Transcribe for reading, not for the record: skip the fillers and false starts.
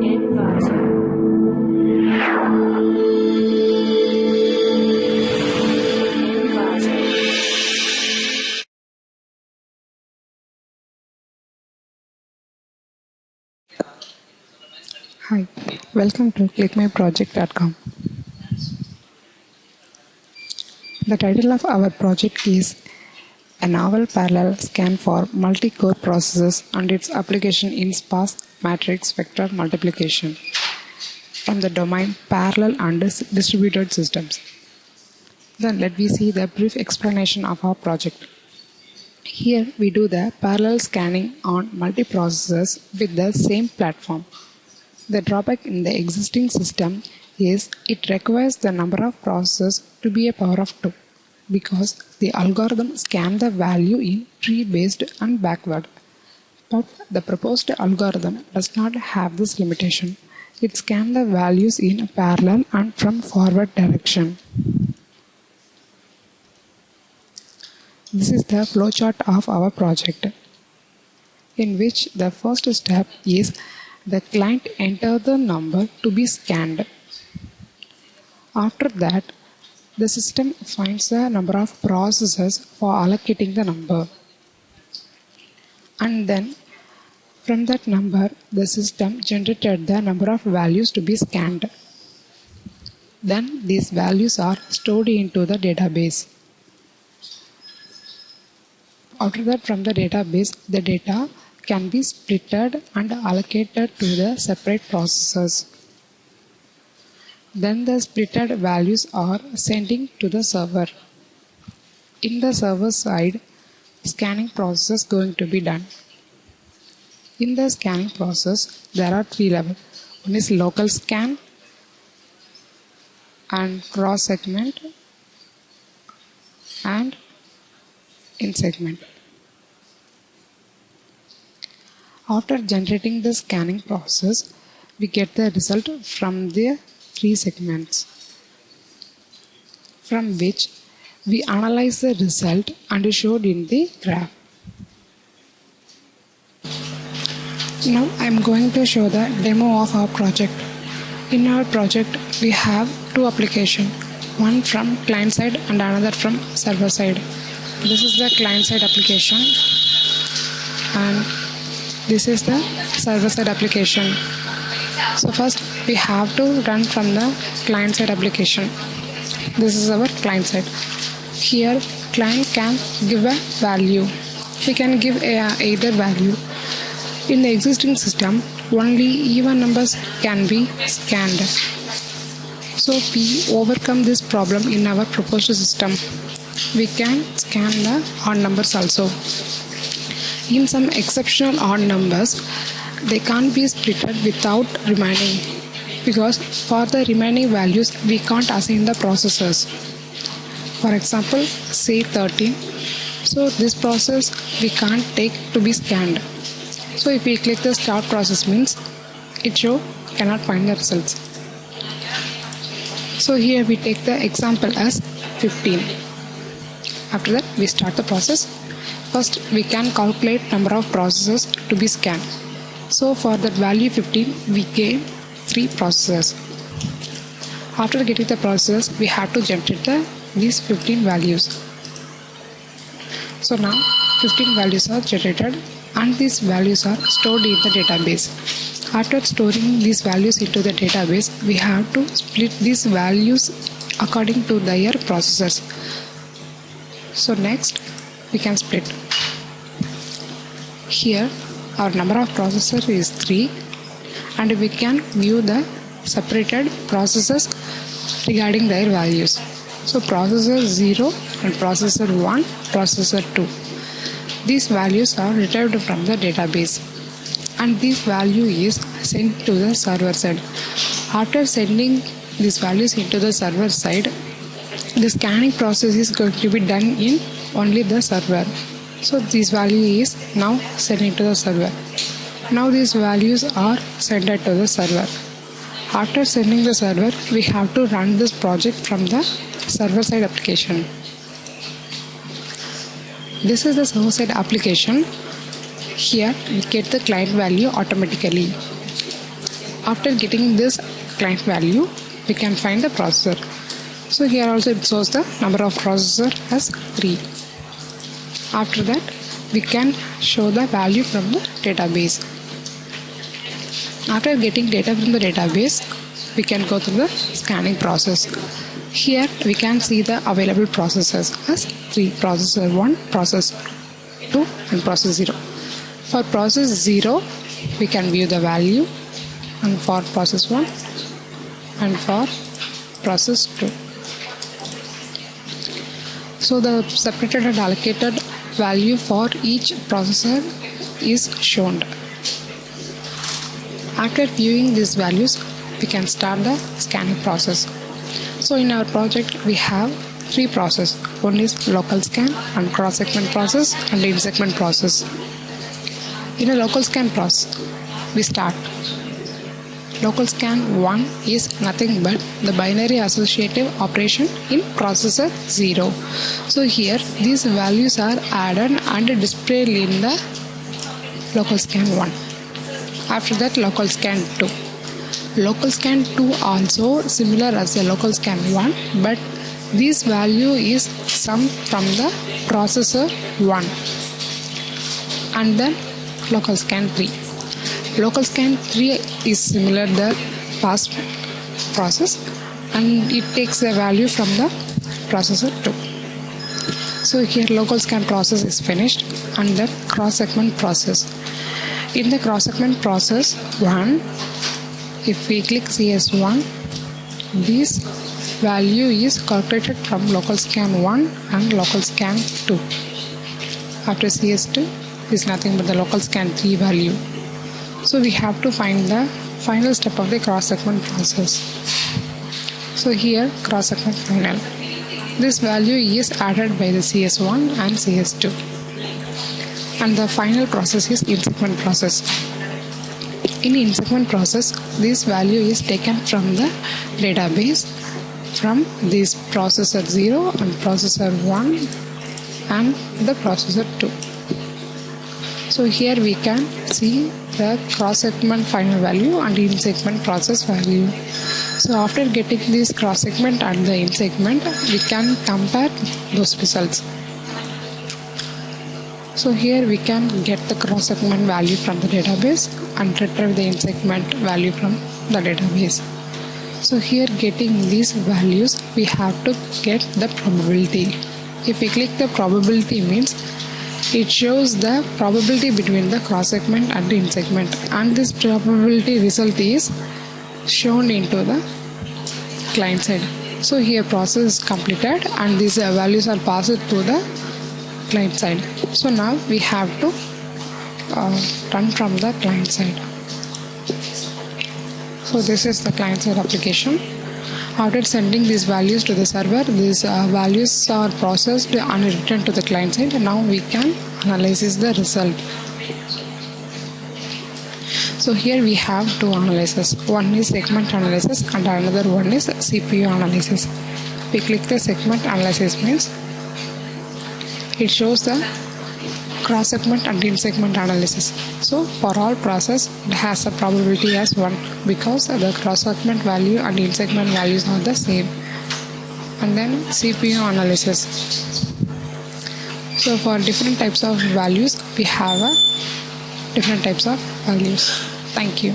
Hi, welcome to clickmyproject.com. The title of our project is A Novel Parallel Scan for Multicore Processes and its Application in Sparse Matrix Vector Multiplication from the domain Parallel and Distributed Systems. Then let me see the brief explanation of our project. Here we do the parallel scanning on multiprocessors with the same platform. The drawback in the existing system is it requires the number of processes to be a power of 2 because the algorithm scans the value in tree-based and backward. But the proposed algorithm does not have this limitation. It scans the values in parallel and from forward direction. This is the flowchart of our project, in which the first step is the client enters the number to be scanned. After that, the system finds the number of processes for allocating the number. And then, from that number, the system generated the number of values to be scanned. Then, these values are stored into the database. After that, from the database, the data can be splitted and allocated to the separate processes. Then the splitted values are sending to the server. In the server side, scanning process is going to be done. In the scanning process, there are 3 levels. One is local scan and cross segment and in segment. After generating the scanning process, we get the result from the 3 segments, from which we analyze the result and showed in the graph. Now I am going to show the demo of our project. In our project, we have 2 applications, one from client side and another from server side. This is the client side application and this is the server side application. So first we have to run from the client side application. This is our client side. Here client can give a value. He can give either value. In the existing system, only even numbers can be scanned. So we overcome this problem in our proposed system. We can scan the odd numbers also. In some exceptional odd numbers, they can't be split without remaining, because for the remaining values we can't assign the processors. For example, say 13. So this process we can't take to be scanned. So if we click the start process, means it cannot find the results. So here we take the example as 15. After that we start the process. First we can calculate number of processes to be scanned. So for that value 15 we gave 3 processes. After getting the processes, we have to generate these 15 values. So now 15 values are generated and these values are stored in the database. After storing these values into the database, we have to split these values according to their processors. So next we can split. Here our number of processors is 3 and we can view the separated processes regarding their values. So processor 0 and processor 1, processor 2. These values are retrieved from the database and this value is sent to the server side. After sending these values into the server side, the scanning process is going to be done in only the server. So this value is now sent into the server. Now these values are sent to the server. After sending the server, we have to run this project from the server side application. This is the server side application. Here we get the client value automatically. After getting this client value, we can find the processor. So here also it shows the number of processor as 3. After that, we can show the value from the database. After getting data from the database, we can go through the scanning process. Here we can see the available processors as 3: processor 1, processor 2 and processor 0. For process 0, we can view the value, and for process 1 and for process 2. So the separated and allocated value for each processor is shown. After viewing these values, we can start the scanning process. So in our project, we have 3 processes. One is local scan and cross-segment process and in-segment process. In a local scan process, we start. Local scan 1 is nothing but the binary associative operation in processor 0. So here these values are added and displayed in the local scan 1. After that, local scan 2. Local scan 2 also similar as the local scan 1, but this value is summed from the processor 1. And then local scan 3. Local scan 3 is similar to the past process, and it takes the value from the processor 2. So here local scan process is finished, and then cross-segment process. In the cross-segment process 1, if we click CS1, this value is calculated from local scan 1 and local scan 2. After CS2 is nothing but the local scan 3 value. So we have to find the final step of the cross-segment process. So here cross-segment final. This value is added by the CS1 and CS2. And the final process is in-segment process. In in-segment process, this value is taken from the database from this processor 0 and processor 1 and the processor 2. So here we can see the cross-segment final value and in-segment process value. So after getting this cross-segment and the in-segment, we can compare those results. So here we can get the cross-segment value from the database and retrieve the in-segment value from the database. So here getting these values, we have to get the probability. If we click the probability means it shows the probability between the cross-segment and the in-segment, and this probability result is shown into the client side. So here process is completed and these values are passed to the client side. So now we have to run from the client side. So this is the client side application. After sending these values to the server, these values are processed and returned to the client side. Now we can analyze the result. So here we have 2 analyses. One is segment analysis and another one is CPU analysis. We click the segment analysis means it shows the cross-segment and in-segment analysis. So for all process, it has a probability as 1 because the cross-segment value and in-segment values are the same. And then CPU analysis. So for different types of values, we have different types of values. Thank you.